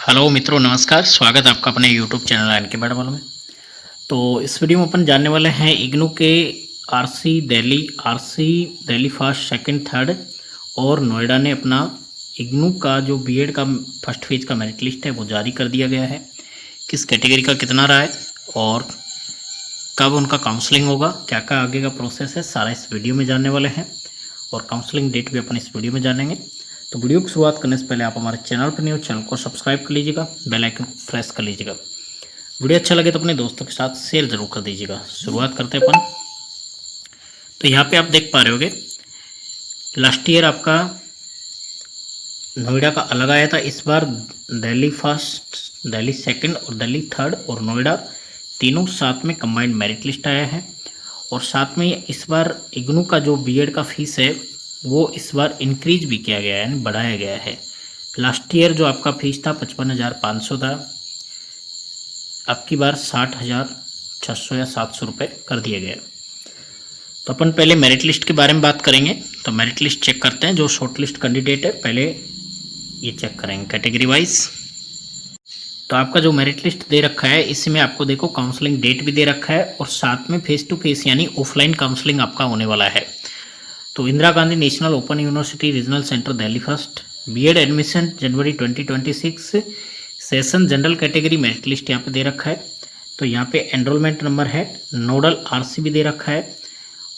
Hello मित्रों, नमस्कार। स्वागत है आपका अपने यूट्यूब चैनल एन के मैडम में। तो इस वीडियो में अपन जानने वाले हैं इग्नू के RC Delhi first second third और नोएडा ने अपना इग्नू का जो बीएड का फर्स्ट फेज का मेरिट लिस्ट है वो जारी कर दिया गया है। किस कैटेगरी का कितना रहा है और कब उनका काउंसलिंग होगा, क्या क्या आगे का प्रोसेस है, सारा इस वीडियो में जानने वाले हैं और काउंसलिंग डेट भी अपन इस वीडियो में जानेंगे। तो वीडियो की शुरुआत करने से पहले आप हमारे चैनल पर न्यू चैनल को सब्सक्राइब कर लीजिएगा, बेल आइकन को प्रेस कर लीजिएगा। वीडियो अच्छा लगे तो अपने दोस्तों के साथ शेयर जरूर कर दीजिएगा। शुरुआत करते हैं अपन। तो यहाँ पे आप देख पा रहे होगे लास्ट ईयर आपका नोएडा का अलग आया था, इस बार दिल्ली फर्स्ट, दिल्ली सेकंड और दिल्ली थर्ड और नोएडा तीनों साथ में कंबाइंड मेरिट लिस्ट आया है। और साथ में इस बार इग्नू का जो बीएड का फीस है वो इस बार इंक्रीज भी किया गया है, यानी बढ़ाया गया है। लास्ट ईयर जो आपका फीस था 55,500 था, अब की बार 60,600 या 700 रुपये कर दिया गया। तो अपन पहले मेरिट लिस्ट के बारे में बात करेंगे। तो मेरिट लिस्ट चेक करते हैं। जो शॉर्ट लिस्ट कैंडिडेट है पहले ये चेक करेंगे कैटेगरी वाइज। तो आपका जो मेरिट लिस्ट दे रखा है इसमें आपको देखो काउंसलिंग डेट भी दे रखा है और साथ में फेस टू फेस यानी ऑफलाइन काउंसलिंग आपका होने वाला है। तो Indira Gandhi national open university regional centre Delhi first, BEd admission जनवरी 2026, session general category merit list यहाँ पे दे रखा है। तो यहाँ पे एनरोलमेंट नंबर है, नोडल आरसी भी दे रखा है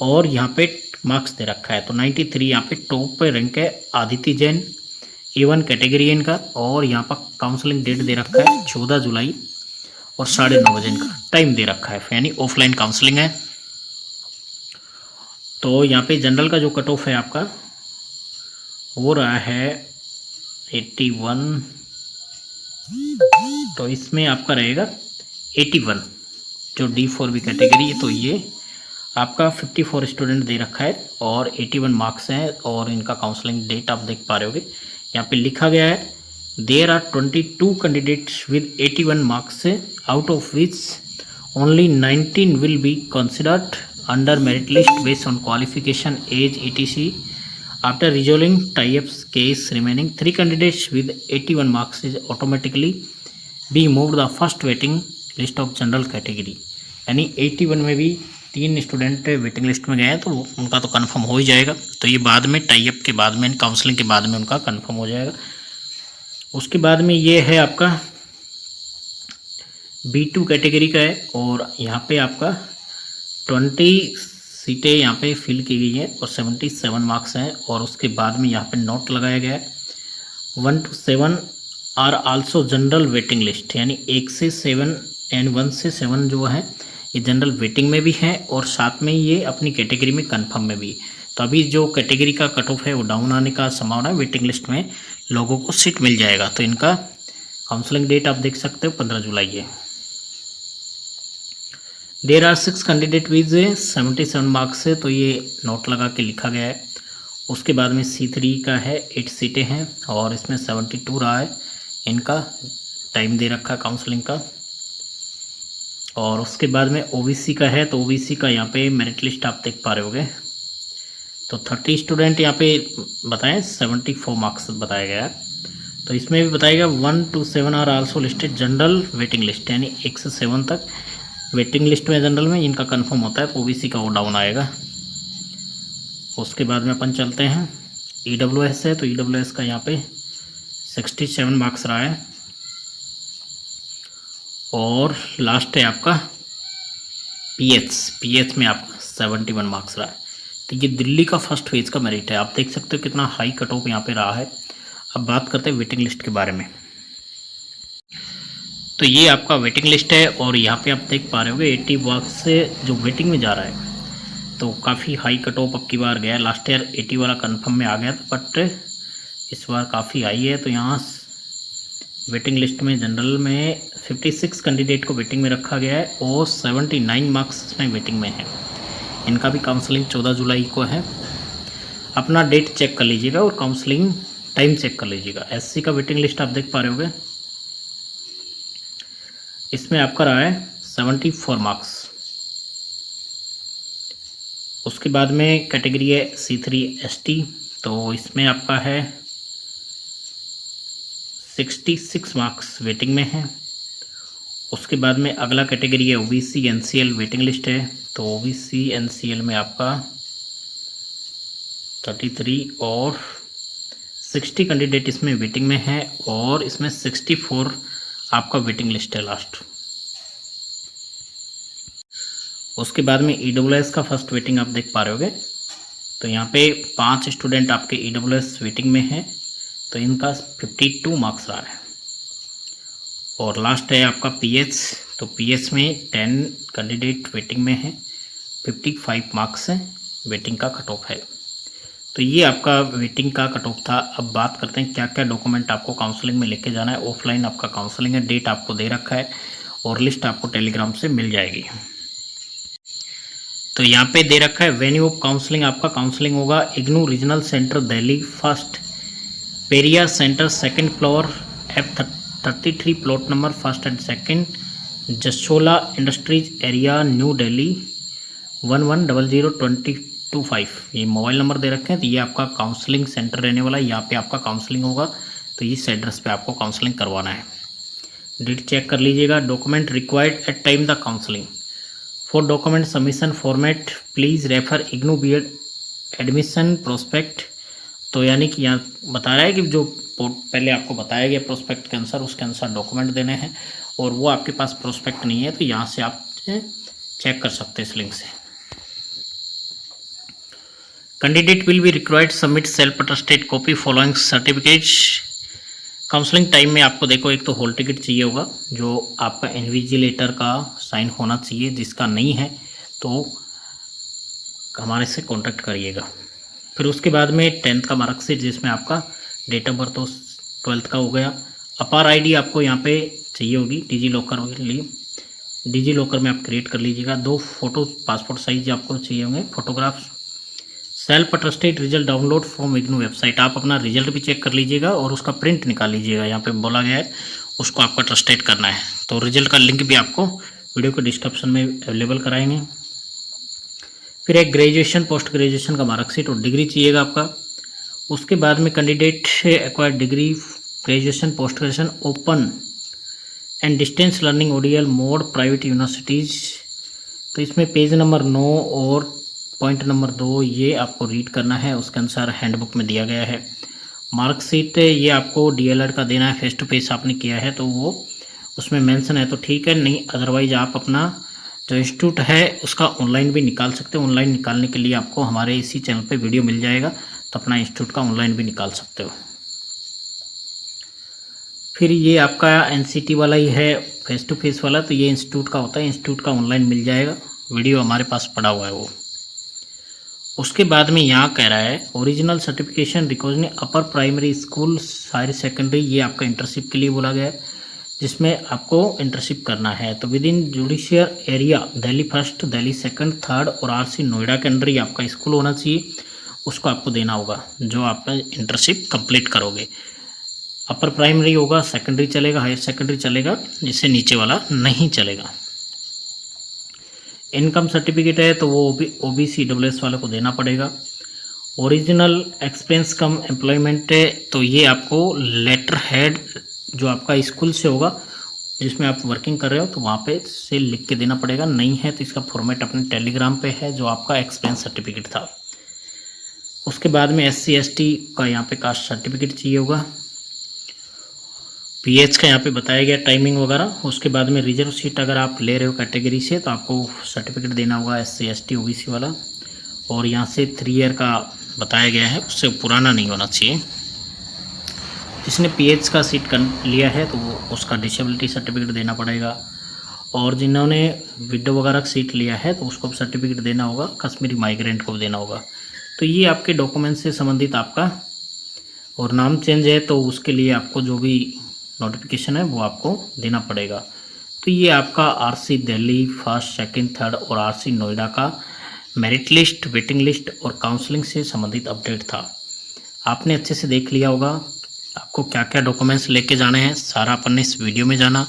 और यहाँ पे मार्क्स दे रखा है। तो 93 यहाँ पे टॉप पे रैंक है आदित्य जैन, A1 कैटेगरी है इनका। और यहाँ पर काउंसलिंग डेट दे रखा है 14 जुलाई और 9:30 बजे इनका टाइम दे रखा है, यानी ऑफलाइन काउंसलिंग है। तो यहाँ पे जनरल का जो कट ऑफ है आपका हो रहा है 81, तो इसमें आपका रहेगा 81 जो D4B कैटेगरी है। तो ये आपका 54 स्टूडेंट दे रखा है और 81 मार्क्स हैं और इनका काउंसलिंग डेट आप देख पा रहे होगे यहाँ पे लिखा गया है there are 22 candidates with 81 marks, out of which only 19 will be considered under merit list based on qualification as etc. After resolving tie-ups case remaining 3 candidates with 81 marks is automatically be moved the first waiting list of general category। यानी 81 में भी 3 student waiting list में गए हैं तो उनका तो confirm हो ही जाएगा। तो ये बाद में टाई-अप के बाद में, काउंसलिंग के बाद में उनका कंफर्म हो जाएगा। उसके बाद में ये है आपका B2 कैटेगरी का है और यहाँ पे आपका 20 सीटें यहाँ पे फिल की गई हैं और 77 मार्क्स हैं। और उसके बाद में यहाँ पे नोट लगाया गया है 1 to 7 are also general waiting list, यानी 1 से 7 एंड 1 से 7 जो है ये जनरल वेटिंग में भी है और साथ में ये अपनी कैटेगरी में कंफर्म में भी। तो अभी जो कैटेगरी का कट ऑफ है वो डाउन आने का संभावना है, वेटिंग लिस्ट में लोगों को सीट मिल जाएगा। तो इनका काउंसलिंग डेट आप देख सकते हो 15 जुलाई है। There are 6 candidate with 77 marks है, तो ये नोट लगा के लिखा गया है। उसके बाद में C3 का है 8 सीटें हैं और इसमें 72 रहा है, इनका टाइम दे रखा काउंसलिंग का। और उसके बाद में OBC का है, तो OBC का यहाँ पे मेरिट लिस्ट आप देख पा रहे होगे। तो 30 स्टूडेंट यहाँ पे बताएं 74 मार्क्स बताया गया है। तो इसमें भी बताएगा 1 to 7 are also listed general waiting list, यानी 1 से 7 तक वेटिंग लिस्ट में जनरल में इनका कंफर्म होता है, तो OBC का वो डाउन आएगा। उसके बाद में अपन चलते हैं EWS है, तो EWS का यहाँ पे 67 मार्क्स रहा है और लास्ट है आपका PH में आपका 71 मार्क्स रहा है। तो ये दिल्ली का फर्स्ट फेज का मेरिट है, आप देख सकते हो कितना हाई कट ऑफ यहाँ पे रहा है। अब बात करते हैं वेटिंग लिस्ट के बारे में। तो ये आपका वेटिंग लिस्ट है और यहाँ पे आप देख पा रहे होगे 80 मार्क्स से जो वेटिंग में जा रहा है, तो काफ़ी हाई कट ऑफ अब की बार गया। लास्ट ईयर 80 वाला कंफर्म में आ गया था, बट इस बार काफ़ी हाई है। तो यहाँ वेटिंग लिस्ट में जनरल में 56 कैंडिडेट को वेटिंग में रखा गया है और 79 मार्क्स इसमें वेटिंग में है। इनका भी काउंसलिंग 14 जुलाई को है। अपना डेट चेक कर लीजिएगा और काउंसलिंग टाइम चेक कर लीजिएगा। SC का वेटिंग लिस्ट आप देख पा रहे होगे, इसमें आपका रहा है 74 मार्क्स। उसके बाद में कैटेगरी है C3 ST, तो इसमें आपका है 66 मार्क्स वेटिंग में हैं। उसके बाद में अगला कैटेगरी है ओबीसी एनसीएल वेटिंग लिस्ट है। तो ओबीसी एनसीएल में आपका 33 और 60 कैंडिडेट इसमें वेटिंग में है और इसमें 64 आपका वेटिंग लिस्ट है लास्ट। उसके बाद में ईडब्ल्यूएस का फर्स्ट वेटिंग आप देख पा रहे होगे। तो यहाँ पे 5 स्टूडेंट आपके ईडब्ल्यूएस वेटिंग में हैं, तो इनका 52 मार्क्स रहा है। और लास्ट है आपका पीएच। तो पीएच में 10 कैंडिडेट वेटिंग में है, 55 मार्क्स है, वेटिंग का कट ऑफ है। तो ये आपका वेटिंग का कट ऑफ था। अब बात करते हैं क्या क्या डॉक्यूमेंट आपको काउंसलिंग में लेके जाना है। ऑफलाइन आपका काउंसलिंग है, डेट आपको दे रखा है और लिस्ट आपको टेलीग्राम से मिल जाएगी। तो यहाँ पे दे रखा है वेन्यू ऑफ काउंसलिंग। आपका काउंसलिंग होगा IGNOU regional centre Delhi first, पेरिया centre second floor, F33 plot number first and second, Jasola industries area new Delhi 11000225। ये मोबाइल नंबर दे रखे हैं। तो ये आपका काउंसलिंग सेंटर रहने वाला है, यहाँ पे आपका काउंसलिंग होगा। तो इस एड्रेस पे आपको काउंसलिंग करवाना है। डेट चेक कर लीजिएगा। Document required at time the counselling for document submission format please refer IGNOU BEd admission prospect. तो यानी कि यहाँ बता रहा है कि जो पहले आपको बताया गया प्रोस्पेक्ट के अनुसार, उसके अनुसार डॉक्यूमेंट देने हैं और वो आपके पास प्रोस्पेक्ट नहीं है, तो यहाँ से आप चेक कर सकते हैं इस लिंक से। Candidate will be required submit self attested copy following certificates. Counselling time में आपको देखो एक तो हॉल टिकट चाहिए होगा, जो आपका इन्विजिलेटर का साइन होना चाहिए। जिसका नहीं है तो हमारे से कांटेक्ट करिएगा। फिर उसके बाद में 10th का मार्कशीट, जिसमें आपका डेट ऑफ बर्थ तो 12th का हो गया। अपार आईडी आपको यहाँ पे चाहिए होगी डिजी लॉकर के लिए, डिजी लॉकर में आप क्रिएट कर लीजिएगा। 2 फोटो पासपोर्ट साइज आपको चाहिए होंगे photographs. Self attested result download from IGNOU website. आप अपना रिजल्ट भी चेक कर लीजिएगा और उसका प्रिंट निकाल लीजिएगा। यहाँ पे बोला गया है उसको आपको अटेस्टेड करना है। तो रिजल्ट का लिंक भी आपको वीडियो के डिस्क्रिप्शन में अवेलेबल कराएंगे। फिर एक ग्रेजुएशन पोस्ट ग्रेजुएशन का मार्कशीट और डिग्री चाहिएगा आपका। उसके बाद में candidate acquired degree graduation post graduation open and distance learning ODL mode private universities. तो इसमें पेज नंबर 9 और पॉइंट नंबर 2 ये आपको रीड करना है, उसके अनुसार हैंडबुक में दिया गया है। मार्कशीट ये आपको डीएलएड का देना है, फेस टू फेस आपने किया है तो वो उसमें मेंशन है तो ठीक है, नहीं अदरवाइज आप अपना जो इंस्टीट्यूट है उसका ऑनलाइन भी निकाल सकते हो। ऑनलाइन निकालने के लिए आपको हमारे इसी चैनल पे वीडियो मिल जाएगा, तो अपना इंस्टीट्यूट का ऑनलाइन भी निकाल सकते हो। फिर ये आपका एनसीटी वाला ही है फेस टू फेस वाला, तो ये इंस्टीट्यूट का होता है, इंस्टीट्यूट का ऑनलाइन मिल जाएगा, वीडियो हमारे पास पड़ा हुआ है वो। उसके बाद में यहाँ कह रहा है original certification recognition upper primary school higher secondary, ये आपका इंटर्नशिप के लिए बोला गया है, जिसमें आपको इंटर्नशिप करना है। तो with in judicial area Delhi first, Delhi second, third और आरसी नोएडा के अंदर ही आपका स्कूल होना चाहिए, उसको आपको देना होगा जो आप इंटर्नशिप कंप्लीट करोगे। अपर प्राइमरी होगा, सेकेंडरी चलेगा, हायर सेकेंडरी चलेगा, जिससे नीचे वाला नहीं चलेगा। इनकम सर्टिफिकेट है तो वो ओबीसी डब्ल्यूएस वाले को देना पड़ेगा। ओरिजिनल एक्सपेंस कम एम्प्लॉयमेंट है तो ये आपको लेटर हेड जो आपका स्कूल से होगा जिसमें आप वर्किंग कर रहे हो तो वहाँ पे से लिख के देना पड़ेगा। नहीं है तो इसका फॉर्मेट अपने टेलीग्राम पे है जो आपका एक्सपेंस सर्टिफिकेट था। उसके बाद में SC ST का यहाँ पे कास्ट सर्टिफिकेट चाहिए होगा। पीएच का यहाँ पे बताया गया टाइमिंग वगैरह। उसके बाद में रिजर्व सीट अगर आप ले रहे हो कैटेगरी से तो आपको सर्टिफिकेट देना होगा SC ST OBC वाला, और यहाँ से 3 ईयर का बताया गया है, उससे पुराना नहीं होना चाहिए। जिसने पीएच का सीट कर लिया है तो वो उसका डिसेबिलिटी सर्टिफिकेट देना पड़ेगा, और जिन्होंने विडो वगैरह का सीट लिया है तो उसको सर्टिफिकेट देना होगा, कश्मीरी माइग्रेंट को देना होगा। तो ये आपके डॉक्यूमेंट से संबंधित आपका, और नाम चेंज है तो उसके लिए आपको जो भी नोटिफिकेशन है वो आपको देना पड़ेगा। तो ये आपका RC Delhi first, second, third और आरसी नोएडा का मेरिट लिस्ट, वेटिंग लिस्ट और काउंसलिंग से संबंधित अपडेट था। आपने अच्छे से देख लिया होगा आपको क्या क्या डॉक्यूमेंट्स लेके जाने हैं, सारा अपन ने इस वीडियो में जाना।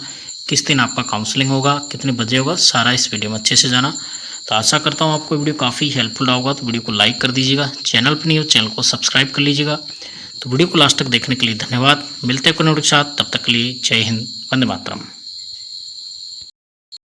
किस दिन आपका काउंसलिंग होगा, कितने बजे होगा, सारा इस वीडियो में अच्छे से जाना। तो आशा करता हूँ आपको वीडियो काफ़ी हेल्पफुल होगा। तो वीडियो को लाइक कर दीजिएगा, चैनल पर नहीं हो चैनल को सब्सक्राइब कर लीजिएगा। तो वीडियो को लास्ट तक देखने के लिए धन्यवाद। मिलते हैं कोई नए वीडियो के साथ, तब तक के लिए जय हिंद, वंदे मातरम।